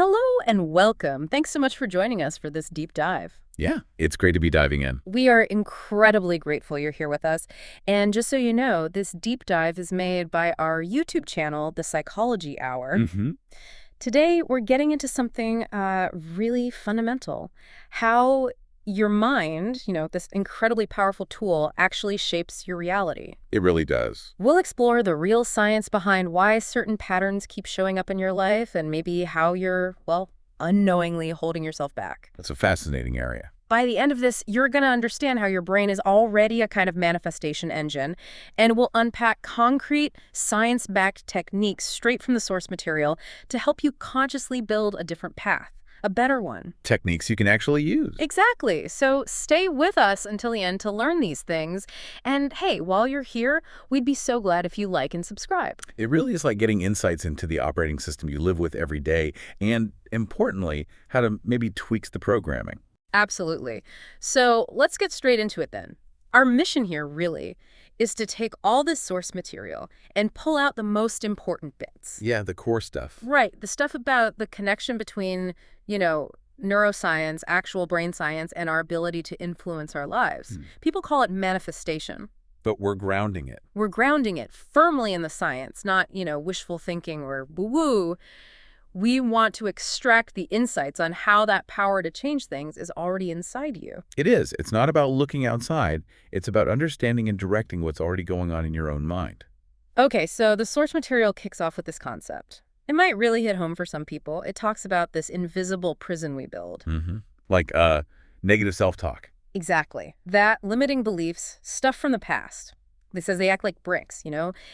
Hello and welcome. Thanks so much for joining us for this deep dive. Yeah, it's great to be diving in. We are incredibly grateful you're here with us. And just so you know, this deep dive is made by our YouTube channel, The Psychology Hour. hmm Today, we're getting into something really fundamental. How your mind, this incredibly powerful tool, actually shapes your reality. It really does. We'll explore the real science behind why certain patterns keep showing up in your life and maybe how you're, unknowingly holding yourself back. That's a fascinating area. By the end of this, you're going to understand how your brain is already a kind of manifestation engine, and we'll unpack concrete, science-backed techniques straight from the source material to help you consciously build a different path, a better one. Techniques you can actually use. Exactly. So stay with us until the end to learn these things. And hey, while you're here, we'd be so glad if you like and subscribe. It really is like getting insights into the operating system you live with every day, and importantly, how to maybe tweaks the programming. Absolutely. So let's get straight into it then. Our mission here really is to take all this source material and pull out the most important bits. Yeah, the core stuff. Right. The stuff about the connection between, neuroscience, actual brain science, and our ability to influence our lives. People call it manifestation. But we're grounding it. We're grounding it firmly in the science, not, wishful thinking or woo-woo. We want to extract the insights on how that power to change things is already inside you. It is. It's not about looking outside. It's about understanding and directing what's already going on in your own mind. Okay, so the source material kicks off with this concept. It might really hit home for some people. It talks about this invisible prison we build. Like negative self-talk. Exactly. That limiting beliefs, stuff from the past. It says they act like bricks,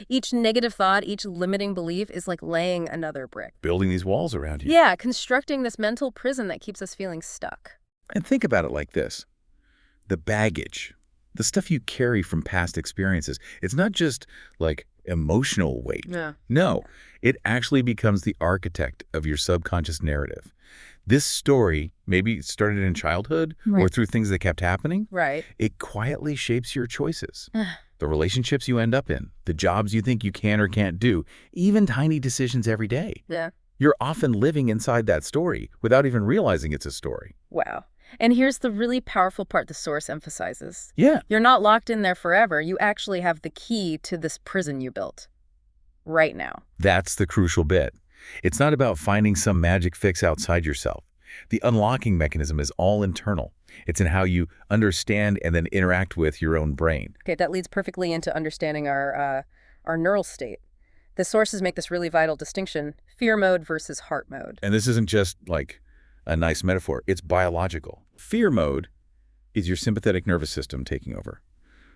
Each negative thought, each limiting belief is like laying another brick. Building these walls around you. Yeah, constructing this mental prison that keeps us feeling stuck. And think about it like this. The baggage, the stuff you carry from past experiences, it's not just like emotional weight. Yeah. No, it actually becomes the architect of your subconscious narrative. This story, maybe it started in childhood or through things that kept happening. Right. It quietly shapes your choices. The relationships you end up in, the jobs you think you can or can't do, even tiny decisions every day. Yeah. You're often living inside that story without even realizing it's a story. Wow. And here's the really powerful part the source emphasizes. Yeah. You're not locked in there forever. You actually have the key to this prison you built right now. That's the crucial bit. It's not about finding some magic fix outside yourself. The unlocking mechanism is all internal. It's in how you understand and then interact with your own brain. Okay, that leads perfectly into understanding our neural state. The sources make this really vital distinction, fear mode versus heart mode. And this isn't just like a nice metaphor. It's biological. Fear mode is your sympathetic nervous system taking over.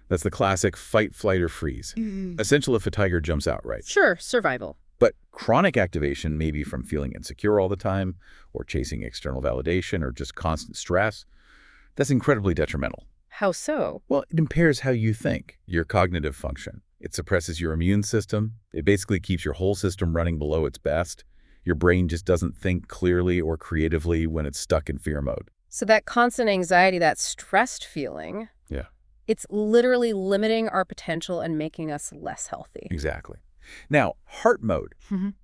That's the classic fight, flight, or freeze. Essential if a tiger jumps out, right? Sure, survival. But chronic activation may be from feeling insecure all the time or chasing external validation or just constant stress. That's incredibly detrimental. How so? Well, it impairs how you think, your cognitive function. It suppresses your immune system. It basically keeps your whole system running below its best. Your brain just doesn't think clearly or creatively when it's stuck in fear mode. So that constant anxiety, that stressed feeling, Yeah, it's literally limiting our potential and making us less healthy. exactly. Now, heart mode,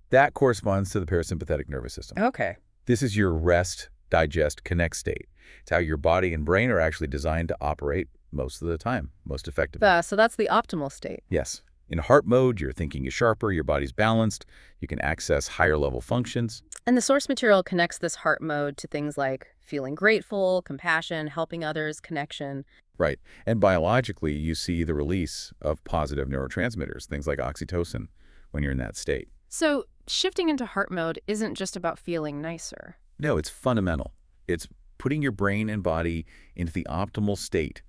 that corresponds to the parasympathetic nervous system. Okay. This is your rest, digest, connect state. It's how your body and brain are actually designed to operate most of the time, most effectively. So that's the optimal state. Yes. In heart mode, your thinking is sharper, your body's balanced, you can access higher level functions. And the source material connects this heart mode to things like feeling grateful, compassion, helping others, connection. Right. And biologically, you see the release of positive neurotransmitters, things like oxytocin, when you're in that state. So shifting into heart mode isn't just about feeling nicer. No, it's fundamental. It's putting your brain and body into the optimal state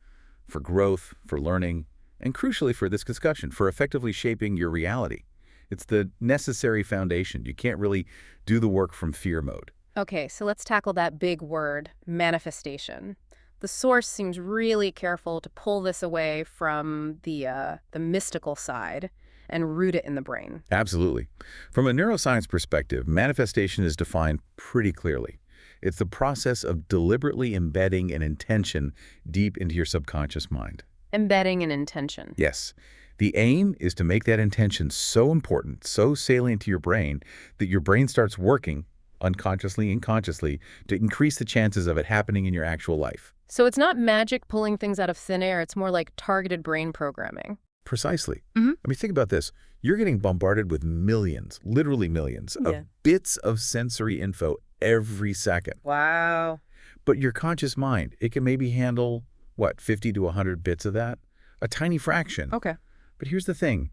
for growth, for learning, and crucially for this discussion, for effectively shaping your reality. It's the necessary foundation. You can't really do the work from fear mode. Okay, so let's tackle that big word, manifestation. The source seems really careful to pull this away from the mystical side and root it in the brain. Absolutely. From a neuroscience perspective, manifestation is defined pretty clearly. It's the process of deliberately embedding an intention deep into your subconscious mind. Embedding an intention. Yes. The aim is to make that intention so important, so salient to your brain, that your brain starts working unconsciously and consciously, to increase the chances of it happening in your actual life. So it's not magic pulling things out of thin air. It's more like targeted brain programming. Precisely. Hmm. I mean, think about this. You're getting bombarded with millions, literally millions, Yeah. of bits of sensory info every second. Wow. But your conscious mind, it can maybe handle, what, 50 to 100 bits of that? A tiny fraction. Okay. But here's the thing.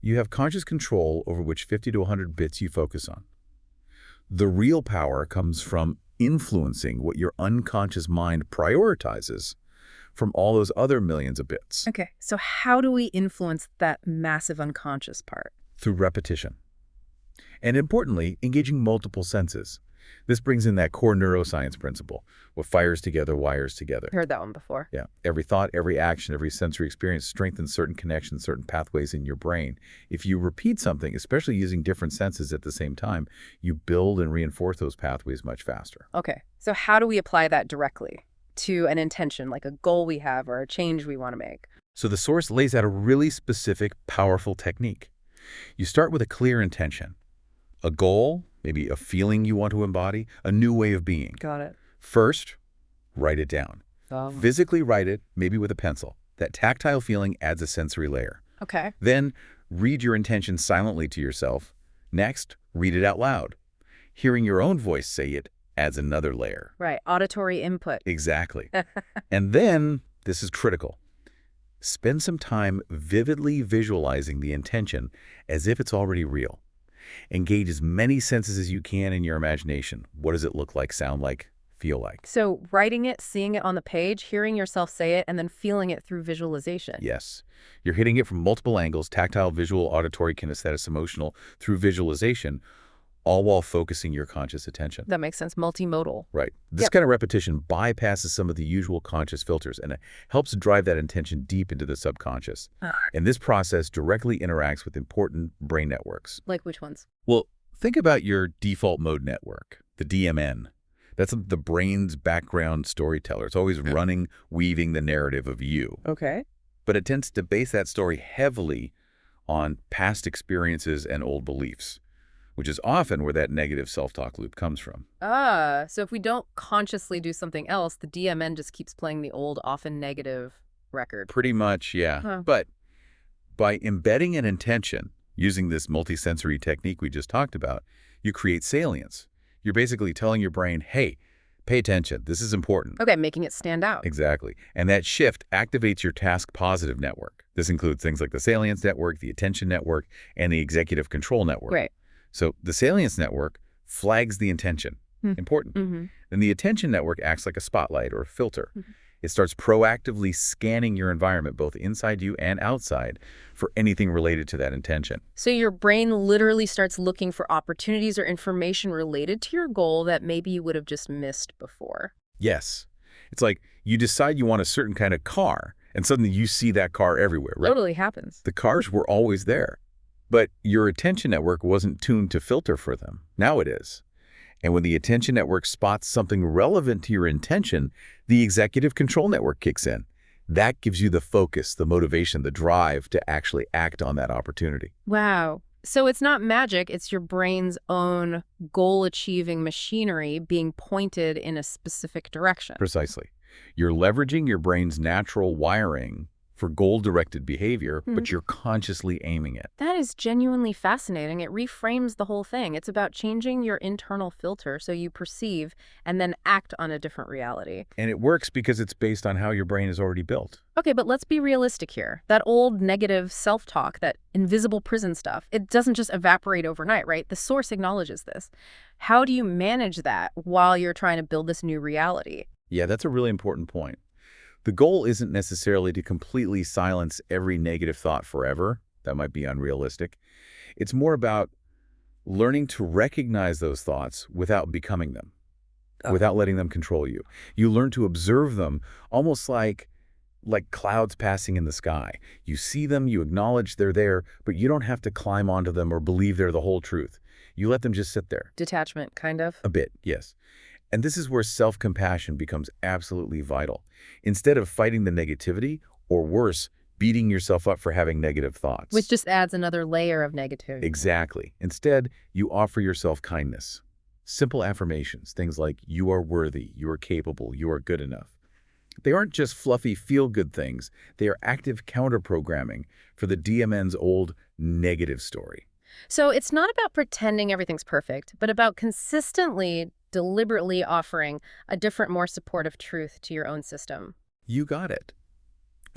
You have conscious control over which 50 to 100 bits you focus on. The real power comes from influencing what your unconscious mind prioritizes from all those other millions of bits. Okay. So how do we influence that massive unconscious part? Through repetition. And importantly, engaging multiple senses. This brings in that core neuroscience principle. What fires together wires together. Heard that one before. Yeah. Every thought, every action, every sensory experience strengthens certain connections, certain pathways in your brain. If you repeat something, especially using different senses at the same time, you build and reinforce those pathways much faster. Okay. So how do we apply that directly to an intention, like a goal we have or a change we want to make? So the source lays out a really specific, powerful technique. You start with a clear intention. A goal, maybe a feeling you want to embody, a new way of being. Got it. First, write it down. Physically write it, maybe with a pencil. That tactile feeling adds a sensory layer. Okay. Then, read your intention silently to yourself. Next, read it out loud. Hearing your own voice say it adds another layer. Right. Auditory input. Exactly. And then, this is critical. Spend some time vividly visualizing the intention as if it's already real. Engage as many senses as you can in your imagination. What does it look like, sound like, feel like? So writing it, seeing it on the page, hearing yourself say it, and then feeling it through visualization. Yes. You're hitting it from multiple angles, tactile, visual, auditory, kinesthetic, emotional, through visualization, all while focusing your conscious attention. That makes sense. Multimodal. Right. This kind of repetition bypasses some of the usual conscious filters, and it helps drive that intention deep into the subconscious. And this process directly interacts with important brain networks. Like which ones? Well, think about your default mode network, the DMN. That's the brain's background storyteller. It's always running, weaving the narrative of you. Okay. But it tends to base that story heavily on past experiences and old beliefs, which is often where that negative self-talk loop comes from. So if we don't consciously do something else, the DMN just keeps playing the old, often negative record. Pretty much, yeah. Huh. But by embedding an intention, using this multisensory technique we just talked about, you create salience. You're basically telling your brain, hey, pay attention. This is important. Okay, making it stand out. Exactly. And that shift activates your task-positive network. This includes things like the salience network, the attention network, and the executive control network. Right. So the salience network flags the intention. Important. Mm-hmm. Then the attention network acts like a spotlight or a filter. It starts proactively scanning your environment, both inside you and outside, for anything related to that intention. So your brain literally starts looking for opportunities or information related to your goal that maybe you would have just missed before. Yes. It's like you decide you want a certain kind of car, and suddenly you see that car everywhere, right? Totally happens. The cars were always there, but your attention network wasn't tuned to filter for them. Now it is. And when the attention network spots something relevant to your intention, the executive control network kicks in. That gives you the focus, the motivation, the drive to actually act on that opportunity. Wow. So it's not magic, it's your brain's own goal-achieving machinery being pointed in a specific direction. Precisely. You're leveraging your brain's natural wiring for goal-directed behavior, but you're consciously aiming it. That is genuinely fascinating. It reframes the whole thing. It's about changing your internal filter so you perceive and then act on a different reality. And it works because it's based on how your brain is already built. Okay, but let's be realistic here. That old negative self-talk, that invisible prison stuff, it doesn't just evaporate overnight, right? The source acknowledges this. How do you manage that while you're trying to build this new reality? Yeah, that's a really important point. The goal isn't necessarily to completely silence every negative thought forever. That might be unrealistic. It's more about learning to recognize those thoughts without becoming them, without letting them control you. You learn to observe them almost like clouds passing in the sky. You see them, you acknowledge they're there, but you don't have to climb onto them or believe they're the whole truth. You let them just sit there. Detachment, kind of? A bit, yes. And this is where self-compassion becomes absolutely vital. Instead of fighting the negativity, or worse, beating yourself up for having negative thoughts. Which just adds another layer of negativity. Exactly. Instead, you offer yourself kindness. Simple affirmations, things like you are worthy, you are capable, you are good enough. They aren't just fluffy feel-good things. They are active counter-programming for the DMN's old negative story. So it's not about pretending everything's perfect, but about consistently, deliberately offering a different, more supportive truth to your own system. You got it.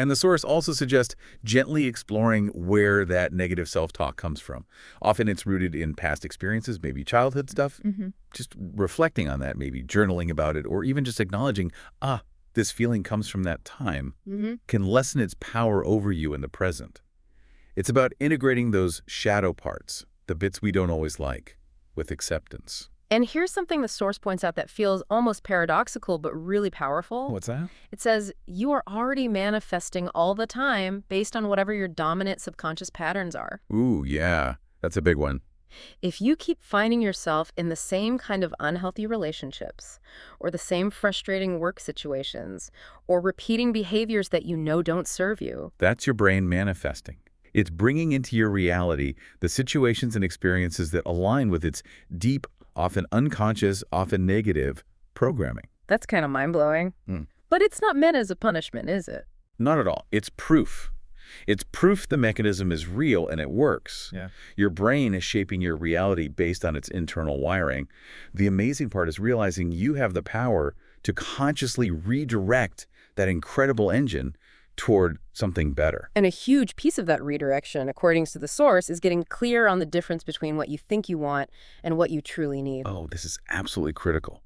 And the source also suggests gently exploring where that negative self-talk comes from. Often it's rooted in past experiences, maybe childhood stuff. Just reflecting on that, maybe journaling about it, or even just acknowledging, this feeling comes from that time, can lessen its power over you in the present. It's about integrating those shadow parts, the bits we don't always like, with acceptance. And here's something the source points out that feels almost paradoxical, but really powerful. What's that? It says, you are already manifesting all the time based on whatever your dominant subconscious patterns are. Ooh, yeah, that's a big one. If you keep finding yourself in the same kind of unhealthy relationships, or the same frustrating work situations, or repeating behaviors that you know don't serve you, That's your brain manifesting. It's bringing into your reality the situations and experiences that align with its deep, often unconscious, often negative programming. that's kind of mind-blowing. But it's not meant as a punishment, is it? Not at all. It's proof. It's proof the mechanism is real and it works. Yeah. Your brain is shaping your reality based on its internal wiring. The amazing part is realizing you have the power to consciously redirect that incredible engine toward something better. And a huge piece of that redirection, according to the source, is getting clear on the difference between what you think you want and what you truly need. Oh, this is absolutely critical.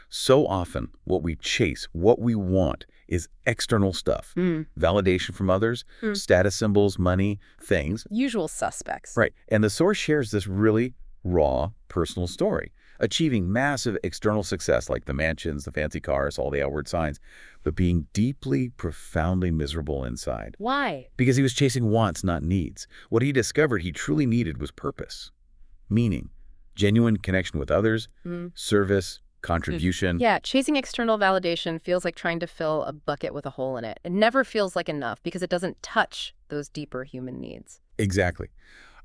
So often, what we chase, what we want, is external stuff. Validation from others, status symbols, money, things. Usual suspects. Right. And the source shares this really raw, personal story, achieving massive external success like the mansions, the fancy cars, all the outward signs, but being deeply, profoundly miserable inside. Why? Because he was chasing wants, not needs. What he discovered he truly needed was purpose, meaning, genuine connection with others, service, contribution. Yeah, chasing external validation feels like trying to fill a bucket with a hole in it. It never feels like enough because it doesn't touch those deeper human needs. Exactly.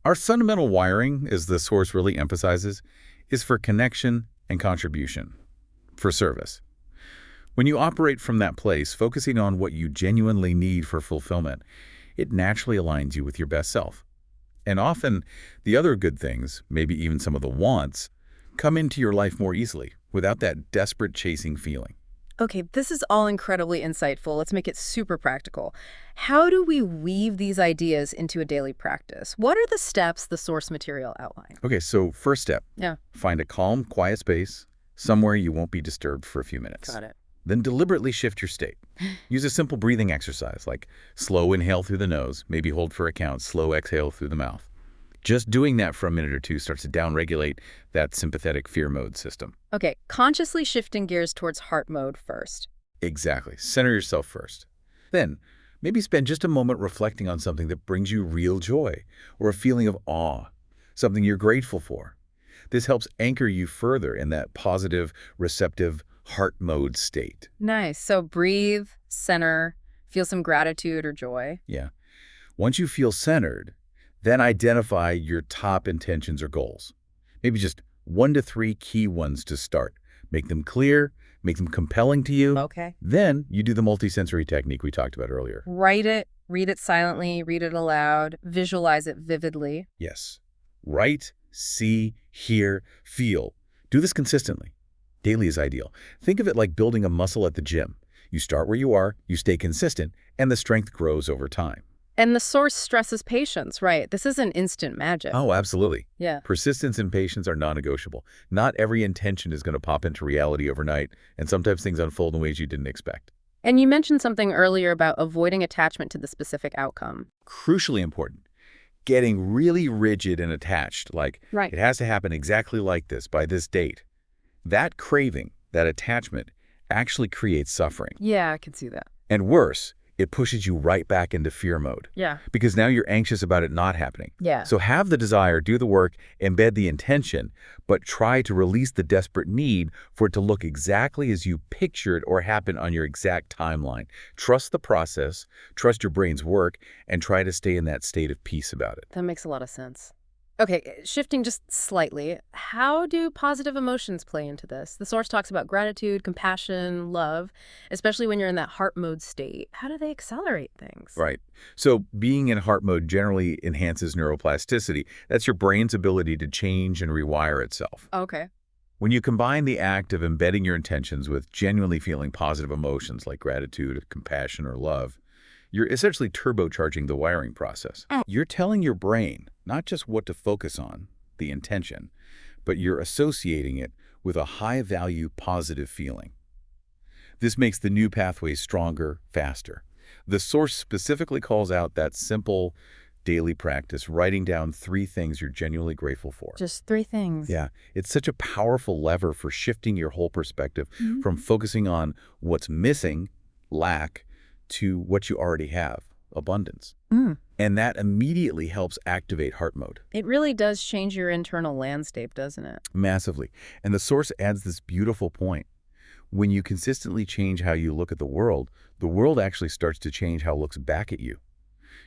Our fundamental wiring, as the source really emphasizes, is for connection and contribution, for service. When you operate from that place, focusing on what you genuinely need for fulfillment, it naturally aligns you with your best self. And often, the other good things, maybe even some of the wants, come into your life more easily, without that desperate chasing feeling. Okay, this is all incredibly insightful. Let's make it super practical. How do we weave these ideas into a daily practice? What are the steps the source material outline? Okay, so first step, Yeah, find a calm, quiet space, somewhere you won't be disturbed for a few minutes. got it. Then deliberately shift your state. Use a simple breathing exercise like slow inhale through the nose, maybe hold for a count, slow exhale through the mouth. Just doing that for a minute or two starts to downregulate that sympathetic fear mode system. Okay, consciously shifting gears towards heart mode first. Exactly. Center yourself first. Then, maybe spend just a moment reflecting on something that brings you real joy or a feeling of awe, something you're grateful for. This helps anchor you further in that positive, receptive heart mode state. Nice. So breathe, center, feel some gratitude or joy. Yeah. Once you feel centered, then identify your top intentions or goals. Maybe just 1 to 3 key ones to start. Make them clear, make them compelling to you. Okay. Then you do the multisensory technique we talked about earlier. Write it, read it silently, read it aloud, visualize it vividly. Yes. Write, see, hear, feel. Do this consistently. Daily is ideal. Think of it like building a muscle at the gym. You start where you are, you stay consistent, and the strength grows over time. And the source stresses patience, right? This isn't instant magic. Oh, absolutely. Yeah. Persistence and patience are non-negotiable. Not every intention is going to pop into reality overnight, and sometimes things unfold in ways you didn't expect. And you mentioned something earlier about avoiding attachment to the specific outcome. Crucially important. Getting really rigid and attached, like Right. it has to happen exactly like this by this date. That craving, that attachment, actually creates suffering. Yeah, I can see that. And worse, it pushes you right back into fear mode. Yeah. Because now you're anxious about it not happening. Yeah. So have the desire, do the work, embed the intention, but try to release the desperate need for it to look exactly as you pictured or happen on your exact timeline. Trust the process, trust your brain's work, and try to stay in that state of peace about it. That makes a lot of sense. Okay, shifting just slightly, how do positive emotions play into this? The source talks about gratitude, compassion, love, especially when you're in that heart mode state. How do they accelerate things? Right. So being in heart mode generally enhances neuroplasticity. That's your brain's ability to change and rewire itself. Okay. When you combine the act of embedding your intentions with genuinely feeling positive emotions like gratitude, compassion, or love, you're essentially turbocharging the wiring process. You're telling your brain not just what to focus on, the intention, but you're associating it with a high-value positive feeling. This makes the new pathways stronger, faster. The source specifically calls out that simple daily practice, writing down 3 things you're genuinely grateful for. Just three things. Yeah, it's such a powerful lever for shifting your whole perspective from focusing on what's missing, lack, to what you already have, abundance. Mm. And that immediately helps activate heart mode. It really does change your internal landscape, doesn't it? Massively. And the source adds this beautiful point. When you consistently change how you look at the world actually starts to change how it looks back at you.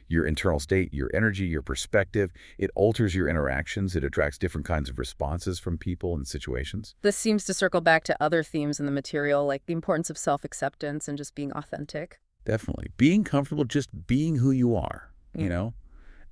Your internal state, your energy, your perspective, it alters your interactions. It attracts different kinds of responses from people and situations. This seems to circle back to other themes in the material, like the importance of self-acceptance and just being authentic. Definitely. Being comfortable just being who you are, Mm.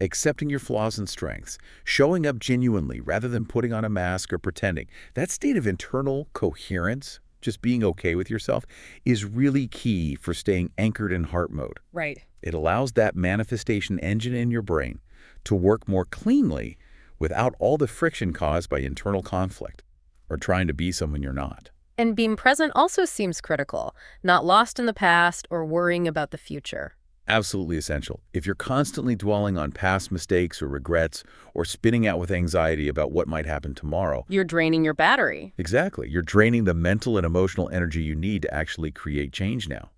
accepting your flaws and strengths, showing up genuinely rather than putting on a mask or pretending. That state of internal coherence, just being okay with yourself, is really key for staying anchored in heart mode. Right. It allows that manifestation engine in your brain to work more cleanly without all the friction caused by internal conflict or trying to be someone you're not. And being present also seems critical, not lost in the past or worrying about the future. Absolutely essential. If you're constantly dwelling on past mistakes or regrets or spinning out with anxiety about what might happen tomorrow, You're draining your battery. exactly, you're draining the mental and emotional energy you need to actually create change now.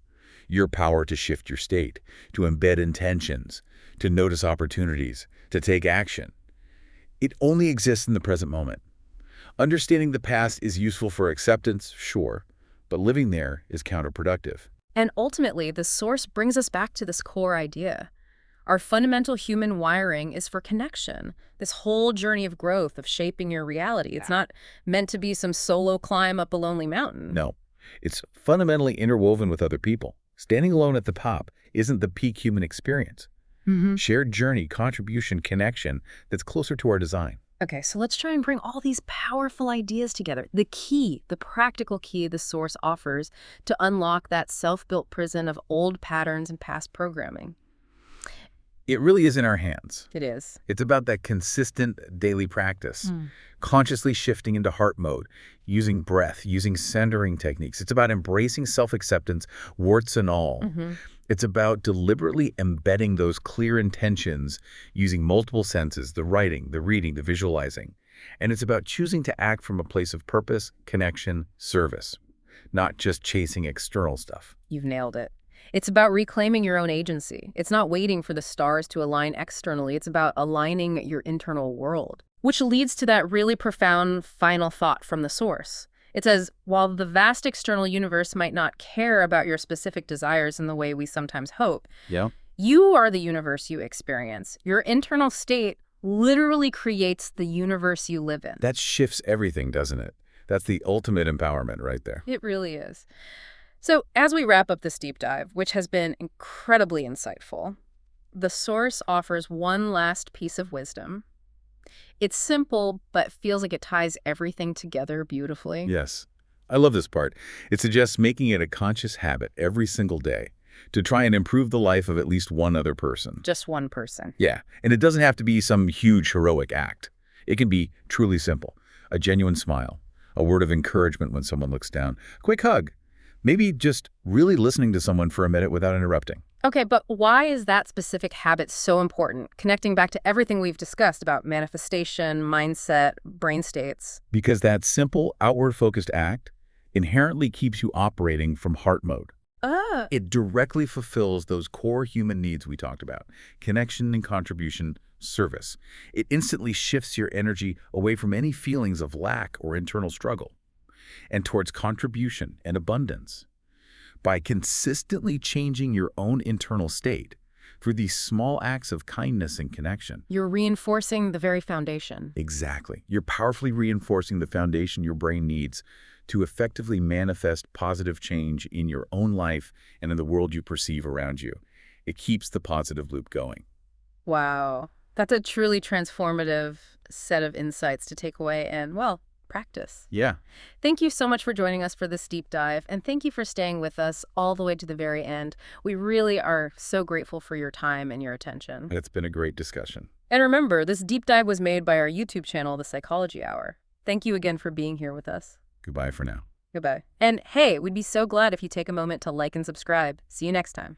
Your power to shift your state, to embed intentions, to notice opportunities, to take action. It only exists in the present moment. Understanding the past is useful for acceptance, sure, but living there is counterproductive. And ultimately, the source brings us back to this core idea. Our fundamental human wiring is for connection, this whole journey of growth, of shaping your reality. It's not meant to be some solo climb up a lonely mountain. No, it's fundamentally interwoven with other people. Standing alone at the top isn't the peak human experience. Shared journey, contribution, connection that's closer to our design. Okay, so let's try and bring all these powerful ideas together. The key, the practical key the source offers to unlock that self-built prison of old patterns and past programming. It really is in our hands. It is. It's about that consistent daily practice, consciously shifting into heart mode, using breath, using centering techniques. It's about embracing self-acceptance, warts and all. It's about deliberately embedding those clear intentions using multiple senses, the writing, the reading, the visualizing. And it's about choosing to act from a place of purpose, connection, service, not just chasing external stuff. You've nailed it. It's about reclaiming your own agency. It's not waiting for the stars to align externally. It's about aligning your internal world, which leads to that really profound final thought from the source. It says, while the vast external universe might not care about your specific desires in the way we sometimes hope, Yeah. you are the universe you experience. Your internal state literally creates the universe you live in. That shifts everything, doesn't it? That's the ultimate empowerment right there. It really is. So as we wrap up this deep dive, which has been incredibly insightful, the source offers one last piece of wisdom. It's simple, but feels like it ties everything together beautifully. Yes. I love this part. It suggests making it a conscious habit every single day to try and improve the life of at least one other person. Just one person. Yeah, and it doesn't have to be some huge heroic act. It can be truly simple. A genuine smile, a word of encouragement when someone looks down, a quick hug, maybe just really listening to someone for a minute without interrupting. Okay, but why is that specific habit so important? Connecting back to everything we've discussed about manifestation, mindset, brain states. Because that simple, outward-focused act inherently keeps you operating from heart mode. It directly fulfills those core human needs we talked about: connection and contribution, service. It instantly shifts your energy away from any feelings of lack or internal struggle and towards contribution and abundance. By consistently changing your own internal state, through these small acts of kindness and connection. You're reinforcing the very foundation. Exactly. You're powerfully reinforcing the foundation your brain needs to effectively manifest positive change in your own life and in the world you perceive around you. It keeps the positive loop going. Wow. That's a truly transformative set of insights to take away and, well, practice. Yeah, Thank you so much for joining us for this deep dive, and thank you for staying with us all the way to the very end. We really are so grateful for your time and your attention. it's been a great discussion. And remember, this deep dive was made by our YouTube channel, The Psychology Hour. Thank you again for being here with us. Goodbye for now. Goodbye. And hey, we'd be so glad if you take a moment to like and subscribe. See you next time.